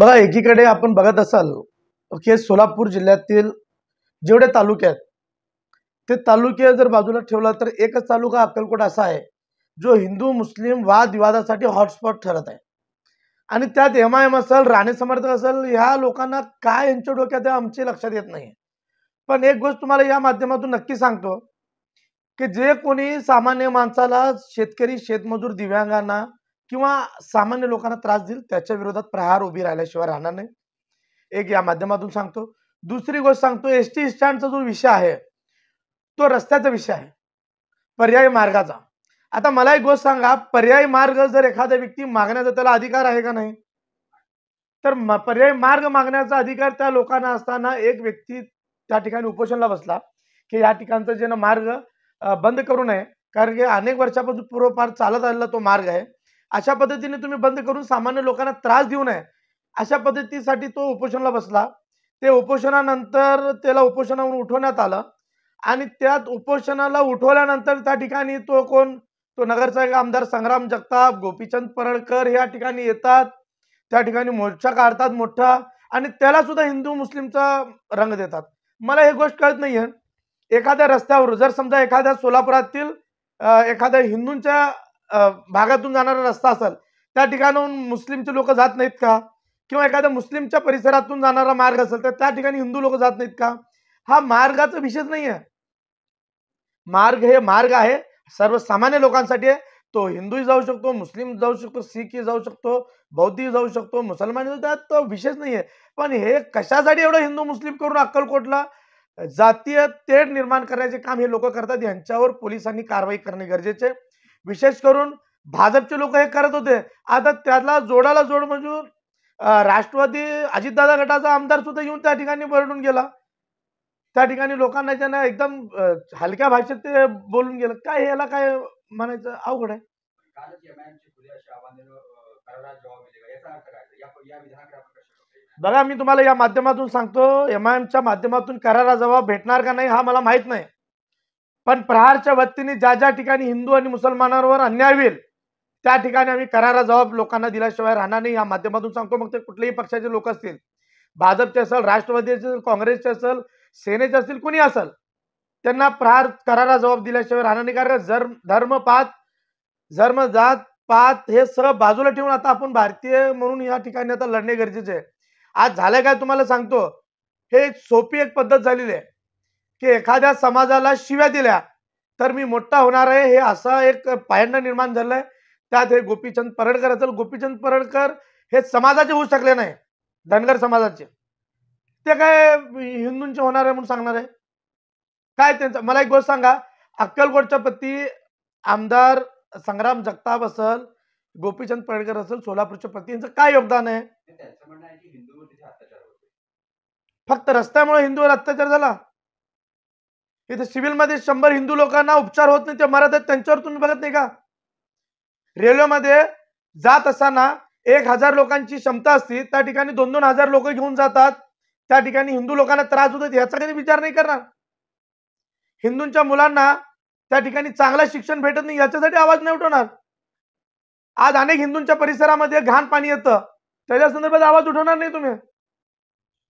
बघा, एकीकडे आपण बघत असाल की सोलापूर जिल्ह्यातील जेवढे तालुके आहेत ते तालुके जर बाजूला ठेवला तर एकच तालुका अक्कलकोट असा आहे जो हिंदू मुस्लिम वादविवादासाठी हॉटस्पॉट ठरत आहे। आणि त्यात एमआयएम असेल, राणे समर्थक असेल, ह्या लोकांना काय यांच्या डोक्यात आहे आमचे लक्षात येत नाही। पण एक गोष्ट तुम्हाला या माध्यमातून नक्की सांगतो की जे कोणी सामान्य माणसाला, शेतकरी, शेतमजूर, दिव्यांगांना किंवा सामान्य लोकांना त्रास देईल त्याच्या विरोधात प्रहार उभी राहिल्याशिवाय राहणार नाही, एक या माध्यमातून सांगतो। दुसरी गोष्ट सांगतो, एसटी स्टँडचा जो विषय आहे तो रस्त्याचा विषय आहे, पर्यायी मार्गाचा। आता मला एक गोष्ट सांगा, पर्यायी मार्ग जर एखाद्या व्यक्ती मागण्याचा त्याला अधिकार आहे का नाही? तर पर्यायी मार्ग मागण्याचा अधिकार त्या लोकांना असताना एक व्यक्ती त्या ठिकाणी उपोषणाला बसला की या ठिकाणचा जे मार्ग बंद करू नये, कारण की अनेक वर्षापासून पूर्वपार चालत आलेला तो मार्ग आहे, अशा पद्धतीने तुम्ही बंद करून सामान्य लोकांना त्रास देऊ नये अशा पद्धतीसाठी तो उपोषणाला बसला। ते उपोषणानंतर त्याला उपोषणावरून उठवण्यात आलं आणि त्यात उपोषणाला उठवल्यानंतर त्या ठिकाणी तो कोण, तो नगरचा एक आमदार संग्राम जगताप, गोपीचंद पडळकर या ठिकाणी येतात, त्या ठिकाणी मोर्चा काढतात मोठा आणि त्याला सुद्धा हिंदू मुस्लिमचा रंग देतात। मला ही गोष्ट कळत नाहीये, एखाद्या रस्त्यावर जर समजा एखाद्या सोलापुरातील एखाद्या हिंदूंच्या भागातून जाणारा रस्ता असेल, त्या ठिकाणाहून मुस्लिमचे लोक जात नाहीत का? किंवा एखाद्या मुस्लिमच्या परिसरातून जाणारा मार्ग असेल तर त्या ठिकाणी हिंदू लोक जात नाहीत का? हा मार्गाचा विषयच नाहीये। मार्ग हे मार्ग आहे, सर्वसामान्य लोकांसाठी आहे। तो हिंदू जाऊ शकतो, मुस्लिम जाऊ शकतो, सिख जाऊ शकतो, बौद्ध जाऊ शकतो, मुसलमान, त्यात तो विषयच नाहीये। पण हे कशासाठी एवढं हिंदू मुस्लिम करून अक्कलकोटला जातीय तेढ निर्माण करण्याचे काम हे लोक करतात, यांच्यावर पोलिसांनी कारवाई करणे गरजेचे। विशेष करून भाजपचे लोक हे करत होते, आता त्याला जोडाला जोड म्हणजे राष्ट्रवादी अजितदादा गटाचा आमदार सुद्धा येऊन त्या ठिकाणी बरडून गेला, त्या ठिकाणी लोकांना ज्यांना एकदम हलक्या भाषेत ते बोलून गेलं। काय याला काय म्हणायचं, अवघड आहे। बघा, मी तुम्हाला या माध्यमातून सांगतो, एमआयएमच्या माध्यमातून करारा जवाब भेटणार का नाही हा मला माहित नाही, पण प्रहारच्या वतीने ज्या ज्या ठिकाणी हिंदू आणि मुसलमानांवर अन्याय होईल त्या ठिकाणी आम्ही करारा जवाब लोकांना दिल्याशिवाय राहणार नाही, या माध्यमातून सांगतो। मग ते कुठलेही पक्षाचे लोक असतील, भाजपचे असेल, राष्ट्रवादी असेल, काँग्रेसचे असेल, सेनेचे असतील, कुणी असेल, त्यांना प्रहार करारा जवाब दिल्याशिवाय राहणार नाही। कारण धर्म जात पात हे सगळं बाजूला ठेवून आता आपण भारतीय म्हणून या ठिकाणी आता लढणे गरजेचे आहे। आज झालं काय तुम्हाला सांगतो, हे सोपी एक पद्धत झालेली आहे की एखाद्या समाजाला शिव्या दिल्या तर मी मोठा होणार आहे, हे असा एक पायंडा निर्माण झालाय। त्यात हे गोपीचंद पडळकर असेल, गोपीचंद पडळकर हे समाजाचे होऊ शकले नाही, धनगर समाजाचे, ते काय हिंदूंचे होणार आहे म्हणून सांगणार आहे काय त्यांचं? मला एक गोष्ट सांगा, अक्कलकोटच्या प्रती आमदार संग्राम जगताप असेल, गोपीचंद पडळकर असेल, सोलापूरच्या प्रती यांचं काय योगदान आहे? फक्त रस्त्यामुळे हिंदूवर अत्याचार झाला? इथे सिव्हिलमध्ये 100 हिंदू लोकांना उपचार होत नाही, ते मरत आहेत, त्यांच्यावर तुम्ही बघत नाही का? रेल्वेमध्ये जात असताना 1000 लोकांची क्षमता असती, त्या ठिकाणी 2-2 हजार लोक घेऊन जातात, त्या ठिकाणी हिंदू लोकांना त्रास होतो, याचा कधी विचार नाही करणार? हिंदूंच्या मुलांना त्या ठिकाणी चांगलं शिक्षण भेटत नाही, याच्यासाठी आवाज नाही उठवणार? आज अनेक हिंदूंच्या परिसरामध्ये घाण पाणी येतं, त्याच्या संदर्भात आवाज उठवणार नाही तुम्ही?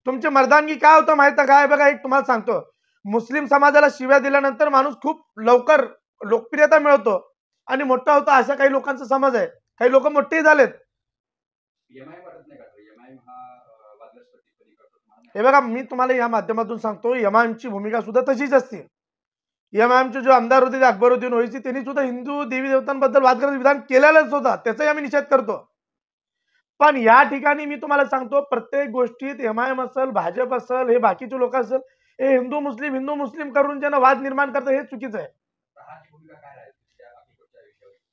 तुमची मर्दानगी काय होतं माहिती काय? बघा, एक तुम्हाला सांगतो, मुस्लिम समाजाला शिव्या दिल्यानंतर माणूस खूप लवकर लोकप्रियता मिळवतो आणि मोठा होतो, अशा काही लोकांचा समाज आहे। काही लोक मोठेही झालेत। हे बघा, मी तुम्हाला या माध्यमातून सांगतो, एमआयएमची भूमिका सुद्धा तशीच असते। एमआयएमचे जो आमदार होते ते अकबरुद्दीन ओवैसी, त्यांनी सुद्धा हिंदू देवी देवतांबद्दल वादग्रस्त विधान केलेलंच होता, त्याचाही आम्ही निषेध करतो। पण या ठिकाणी मी तुम्हाला सांगतो, प्रत्येक गोष्टीत एमआयएम असेल, भाजप असेल, हे बाकीचे लोक असेल, हे हिंदू मुस्लिम करून ज्यांना वाद निर्माण करतात, हे चुकीचं आहे।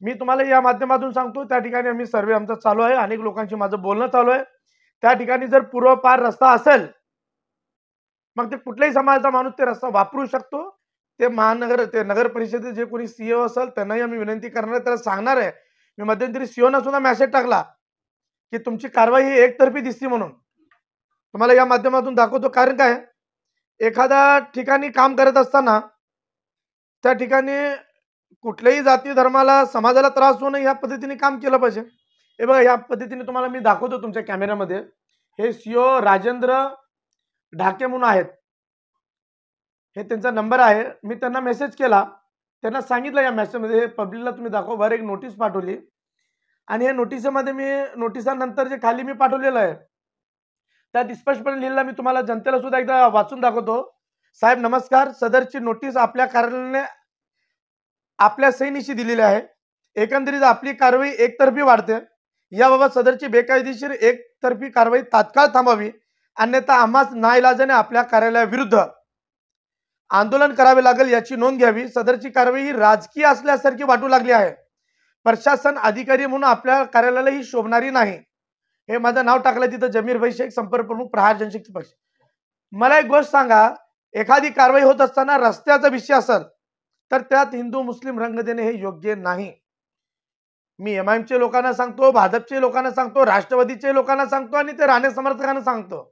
मी तुम्हाला या माध्यमातून सांगतो, त्या ठिकाणी आम्ही सर्वे आमचा चालू आहे, अनेक लोकांशी माझं बोलणं चालू आहे। त्या ठिकाणी जर पूर्वपार रस्ता असेल, मग ते कुठल्याही समाजाचा माणूस ते रस्ता वापरू शकतो। ते नगर परिषदेचे जे कोणी सीईओ असेल त्यांनाही आम्ही विनंती करणार, त्याला सांगणार आहे। मी मध्यंतरी सीईओना सुद्धा मेसेज टाकला की तुमची कारवाई ही एकतर्फी दिसते म्हणून, तुम्हाला या माध्यमातून दाखवतो। कारण काय, एखाद्या ठिकाणी काम करत असताना त्या ठिकाणी कुठल्याही जाती धर्माला समाजाला त्रास होऊ नये या पद्धतीने काम केलं पाहिजे। हे बघा, या पद्धतीने तुम्हाला मी दाखवतो तुमच्या कॅमेऱ्यामध्ये, हे सीओ राजेंद्र ढाके म्हणून आहेत, हे त्यांचा नंबर आहे. मी त्यांना मेसेज केला, त्यांना सांगितलं या मेसेजमध्ये, हे पब्लिकला तुम्ही दाखवा, वर एक नोटीस पाठवली आणि या नोटिसीमध्ये मी नोटिसानंतर जे खाली मी पाठवलेलं आहे त्यात स्पष्टपणे लिहिलेलं, मी तुम्हाला जनतेला सुद्धा एकदा वाचून दाखवतो. साहेब नमस्कार, सदरची नोटीस आपल्या कार्यालयाने आपल्या सहीनिशी दिलेली आहे. एकंदरीत आपली कारवाई एकतर्फी वाढते. याबाबत सदरची बेकायदेशीर एकतर्फी कारवाई तात्काळ थांबावी, अन्यथा आम्हास नाईलाजाने आपल्या कार्यालयाविरुद्ध आंदोलन करावे लागेल याची नोंद घ्यावी. सदरची कारवाई ही राजकीय असल्यासारखी वाटू लागली आहे. प्रशासन अधिकारी म्हणून आपल्या कार्यालयाला ही शोभणारी नाही. हे माझं नाव टाकलं तिथं, जमीर भाई शेख, संपर्क प्रमुख, प्रहार जनशक्ती पक्ष. मला एक गोष्ट सांगा, एखादी कारवाई होत असताना रस्त्याचा विषय असेल तर त्यात हिंदू मुस्लिम रंग देणे हे योग्य नाही. मी एमआयएमचे लोकांना सांगतो, भाजपचे लोकांना सांगतो, राष्ट्रवादीचे लोकांना सांगतो आणि ते राणे समर्थकांना सांगतो.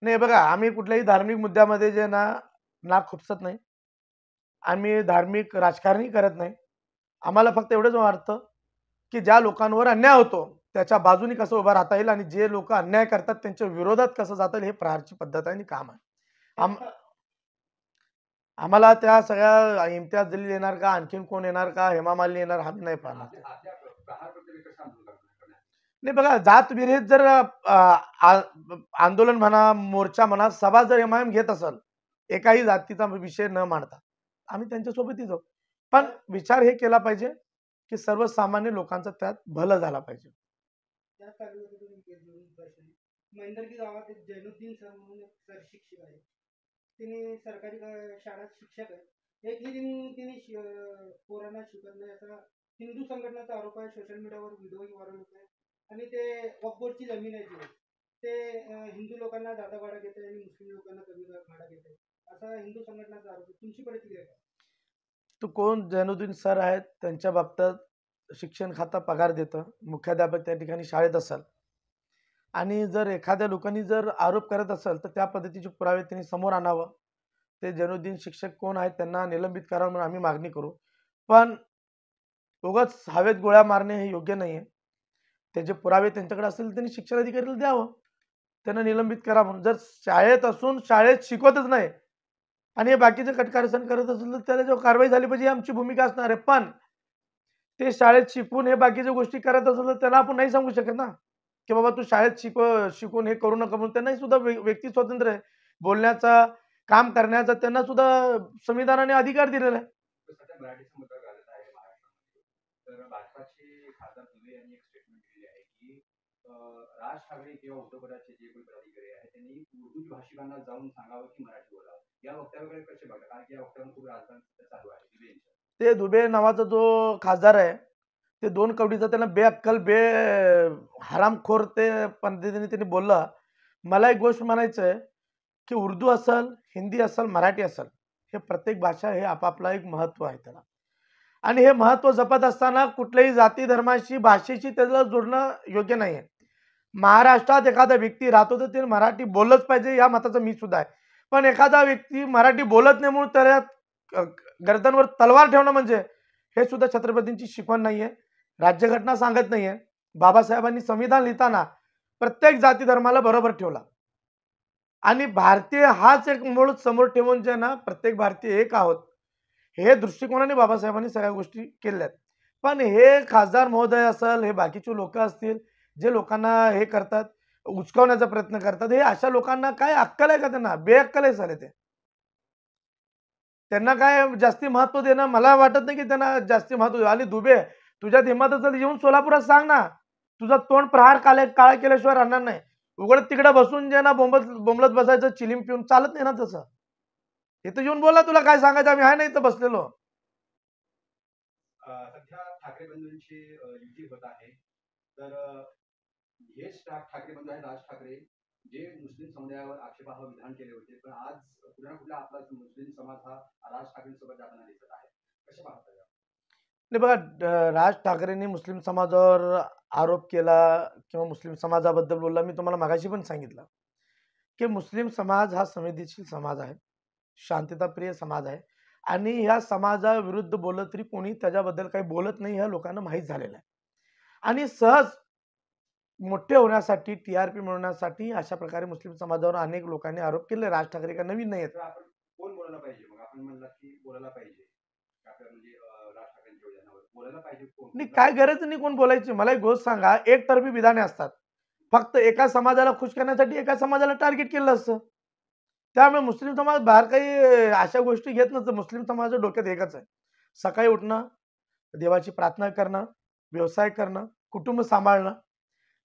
नाही बघा, आम्ही कुठल्याही धार्मिक मुद्द्यामध्ये जे ना खुपसत नाही, आम्ही धार्मिक राजकारणही करत नाही. आम्हाला फक्त एवढंच वाटतं की ज्या लोकांवर अन्याय होतो त्याच्या बाजूने कसं उभं राहता येईल आणि जे लोक अन्याय करतात त्यांच्या विरोधात कसं जाता येईल, हे प्रहारची पद्धत आहे आणि काम आहे. आम्हाला त्या सगळ्या इम्तियाज जलील येणार का, आणखीन कोण येणार का, हेमा मालिनी येणार, आम्ही नाही पाहणार. नाही बघा, जात विरहित जर आंदोलन म्हणा, मोर्चा म्हणा, सभा जर एमआयएम घेत असेल एकाही जातीचा विषय न मांडता, आम्ही त्यांच्यासोबतही जाऊ. पण विचार हे केला पाहिजे की सर्वसामान्य लोकांचं त्यात भलं झाला पाहिजे. मैंदरगी गावात एक जैनुद्दीन सर म्हणून एक सर शिक्षक आहे, तिने सरकारी शाळेत शिक्षक आहे. एक तिने पोरांना शिकत नाही असा हिंदू संघटनेचा आरोप आहे. सोशल मीडियावर व्हिडिओ व्हायरल होत आहे आणि ते वक्फ बोर्डची जमीन आहे ते हिंदू लोकांना जादा भाडा घेते आणि मुस्लिम लोकांना कमी भाडा घेते, असा हिंदू संघटनेचा आरोप. तुमची प्रतिक्रिया काय? तो कोण जैनुद्दीन सर आहेत, त्यांच्या बाबतीत शिक्षण खातं पगार देतं, मुख्याध्यापक त्या ठिकाणी शाळेत असेल आणि जर एखाद्या लोकांनी जर आरोप करत असेल तर त्या पद्धतीचे पुरावे त्यांनी समोर आणावं. ते जैनुद्दीन शिक्षक कोण आहेत त्यांना निलंबित करावं म्हणून आम्ही मागणी करू. पण उगाच हवेत गोळ्या मारणे हे योग्य नाही आहे. त्याचे पुरावे त्यांच्याकडे असतील त्यांनी शिक्षण अधिकाऱ्याला द्यावं, त्यांना निलंबित करा म्हणून. जर शाळेत असून शाळेत शिकवतच नाही आणि हे बाकीचे कटकारस्थान करत असेल तर त्याला जो कारवाई झाली पाहिजे, आमची भूमिका असणार आहे. पण ते शाळेत शिकून हे बाकीच्या गोष्टी करत असेल तर त्यांना आपण नाही सांगू शकत ना की बाबा तू शाळेत शिकून हे करू नका म्हणून. त्यांनाही सुद्धा व्यक्ती स्वातंत्र्य आहे, बोलण्याचा, काम करण्याचा त्यांना सुद्धा संविधानाने अधिकार दिलेला आहे. राज ठाकरे किंवा उद्धव पदाचे जे कोणी पदाधिकारी आहेत त्यांनी उर्दू भाषिकांना जाऊन सांगावं की मराठी बोलावं, या वक्तव्याकडे कसे बघता? कारण की या वक्तव्यावर खूप राजकारण चालू आहे. ते दुबे नावाचा जो खासदार आहे ते दोन कवडीचा त्यांना बेअक्कल हरामखोर ते पद्धतीने त्यांनी बोलला. मला एक गोष्ट म्हणायचं आहे की उर्दू असेल, हिंदी असेल, मराठी असेल, हे प्रत्येक भाषा हे आपापला एक महत्त्व आहे त्याला, आणि हे महत्त्व जपत असताना कुठल्याही जाती धर्माशी भाषेशी त्याला जोडणं योग्य नाही आहे. महाराष्ट्रात एखादा व्यक्ती राहतो तर ते मराठी बोललंच पाहिजे या मताचा मी सुद्धा आहे. पण एखादा व्यक्ती मराठी बोलत नाही म्हणून त्याला गर्दनवर तलवार ठेवणं म्हणजे हे सुद्धा छत्रपतींची शिकवण नाही आहे, राज्यघटना सांगत नाही आहे. बाबासाहेबांनी संविधान लिहिताना प्रत्येक जाती धर्माला बरोबर ठेवला आणि भारतीय हाच एक मूळ समोर ठेवून जे ना प्रत्येक भारतीय एक आहोत हे दृष्टिकोनाने बाबासाहेबांनी सगळ्या गोष्टी केल्यात. पण हे खासदार महोदय असेल, हे बाकीचे लोक असतील जे लोकांना हे करतात, उचकावण्याचा प्रयत्न करतात, हे अशा लोकांना काय अक्कल आहे का? त्यांना बेअक्कल आहे झाले. त्यांना काय जास्ती महत्व देणं मला वाटत नाही की त्यांना जास्ती महत्व. आणि दुबे, तुझ्यात हिंमत असेल येऊन सोलापुरात सांग ना, तुझं तोंड प्रहार काळ केल्याशिवाय राहणार नाही. उघड तिकडे बसून जे ना बोंबलत बसायचं, चिलीम पिऊन चालत नाही ना तसं. इथं येऊन बोला, तुला काय सांगायचं, आम्ही आहे ना इथं बसलेलो. सध्या ठाकरे बंधूंची युती होत आहे, तर हेच ठाकरे बंधू आहे राज ठाकरे जे मुस्लिम समुदायावर आक्षेपार्ह विधान केले होते, पण आज कुठला ना कुठला आपला मुस्लिम समाज हा राज ठाकरेंसोबत जाताना दिसत आहे. कसे पाहता? नाही बघा, राज ठाकरेंनी मुस्लिम समाजावर आरोप केला किंवा मुस्लिम समाजाबद्दल बोलला. मी तुम्हाला मागाशी पण सांगितलं की मुस्लिम समाज हा संवेदनशील समाज आहे, शांतताप्रिय समाज आहे आणि ह्या समाजाविरुद्ध बोललं तरी कोणी त्याच्याबद्दल काही बोलत नाही, ह्या लोकांना माहीत झालेलं आहे. आणि सहज मोठे होण्यासाठी, टीआरपी मिळवण्यासाठी अशा प्रकारे मुस्लिम समाजावर अनेक लोकांनी आरोप केले. राज ठाकरे का नवीन नाही आहेत. तर आपण कोण बोलायला पाहिजे? मग आपण म्हणलात की बोलायला पाहिजे आपल्या म्हणजे राज ठाकरेंच्या विधानावर बोलायला पाहिजे कोण? नाही, काय गरज नाही कोण बोलायची. मला एक गोष्ट सांगा, एकतर्फी विधाने असतात. फक्त एका समाजाला खुश करण्यासाठी एका समाजाला टार्गेट केलं असतं. त्यामुळे मुस्लिम समाज बाहेर काही अशा गोष्टी घेत नसतं. मुस्लिम समाजाच्या डोक्यात एकच आहे, सकाळी उठणं, देवाची प्रार्थना करणं, व्यवसाय करणं, कुटुंब सांभाळणं,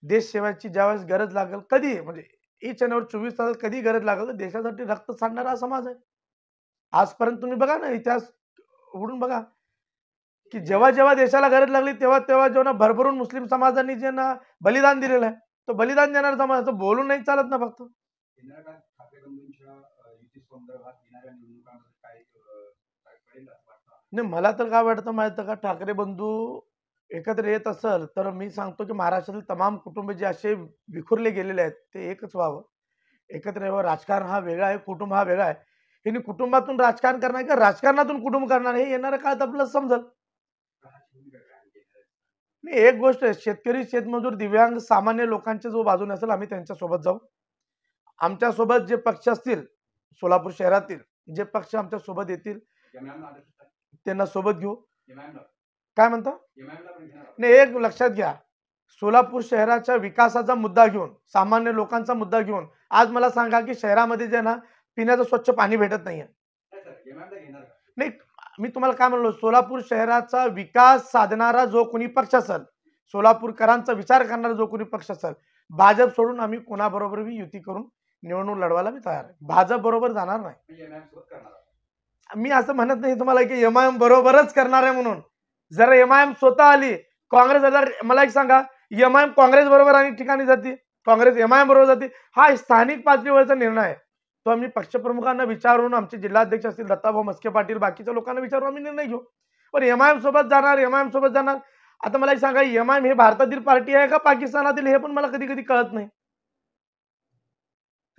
देश सेवेची ज्यावेळेस गरज लागेल, कधी म्हणजे इच अँड 24 तासात कधी गरज लागेल तर देशासाठी रक्त सांडणारा हा समाज आहे. आजपर्यंत तुम्ही बघा ना, इतिहास उघडून बघा की जेव्हा जेव्हा देशाला गरज लागली तेव्हा तेव्हा जेव्हा भरभरून मुस्लिम समाजांनी जे ना बलिदान दिलेलं आहे, तो बलिदान देणारा समाज, असं बोलून नाही चालत ना फक्त. येणाऱ्या काळात ठाकरे बंधूंच्या युती संदर्भात येणाऱ्या निवडणुकांमध्ये काय कळेल असं वाटतं? नाही, मला तर काय वाटतं माहिती का, ठाकरे बंधू एकत्र येत असेल तर मी सांगतो की महाराष्ट्रातील तमाम कुटुंब जे असे विखुरले गेलेले आहेत ते एकच व्हावं, एकत्र यावं. राजकारण हा वेगळा आहे, कुटुंब हा वेगळा आहे. यांनी कुटुंबातून राजकारण करणार का राजकारणातून कुटुंब करणार हे येणाऱ्या काळात आपल्याला समजेल. नाही, एक गोष्ट आहे, शेतकरी, शेतमजूर, दिव्यांग, सामान्य लोकांच्या जो बाजूने असेल आम्ही त्यांच्यासोबत जाऊ. आमच्यासोबत जे पक्ष असतील सोलापूर शहरातील, जे पक्ष आमच्या सोबत येतील त्यांना सोबत घेऊ. काय म्हणता? नाही, एक लक्षात घ्या, सोलापूर शहराच्या विकासाचा मुद्दा घेऊन, सामान्य लोकांचा मुद्दा घेऊन आज मला सांगा की शहरामध्ये जे ना पिण्याचं स्वच्छ पाणी भेटत नाहीये. नाही, मी तुम्हाला काय म्हणलो, सोलापूर शहराचा विकास साधणारा जो कोणी पक्ष असेल, सोलापूरकरांचा विचार करणारा जो कोणी पक्ष असेल, भाजप सोडून आम्ही कोणाबरोबरही युती करून निवडणूक लढवायला मी तयार आहे. भाजप बरोबर जाणार नाही. मी असं म्हणत नाही तुम्हाला की एमआयएम बरोबरच करणार आहे म्हणून. जर एमआयएम स्वतः आली, काँग्रेस जर, मला एक सांगा, एमआयएम काँग्रेस बरोबर अनेक ठिकाणी जाते, काँग्रेस एमआयएम बरोबर जाते, हा स्थानिक पातळीवरचा निर्णय आहे. तो आम्ही पक्षप्रमुखांना विचारून, आमचे जिल्हाध्यक्ष असतील दत्ताभाऊ मस्के पाटील, बाकीच्या लोकांना विचारून आम्ही निर्णय घेऊ. पण एमआयएम सोबत जाणार, एमआयएम सोबत जाणार. आता मला एक सांगा, एमआयएम हे भारतातील पार्टी आहे का पाकिस्तानातील, हे पण मला कधी कधी कळत नाही.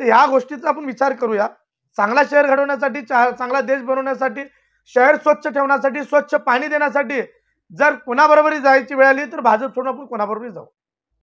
तर ह्या गोष्टीचा आपण विचार करूया. चांगला शहर घडवण्यासाठी, चांगला देश बनवण्यासाठी, शहर स्वच्छ ठेवण्यासाठी, स्वच्छ पाणी देण्यासाठी जर कोणाबरोबरही जायची वेळ आली तर भाजप सोडून आपण कोणाबरोबरही जाऊ.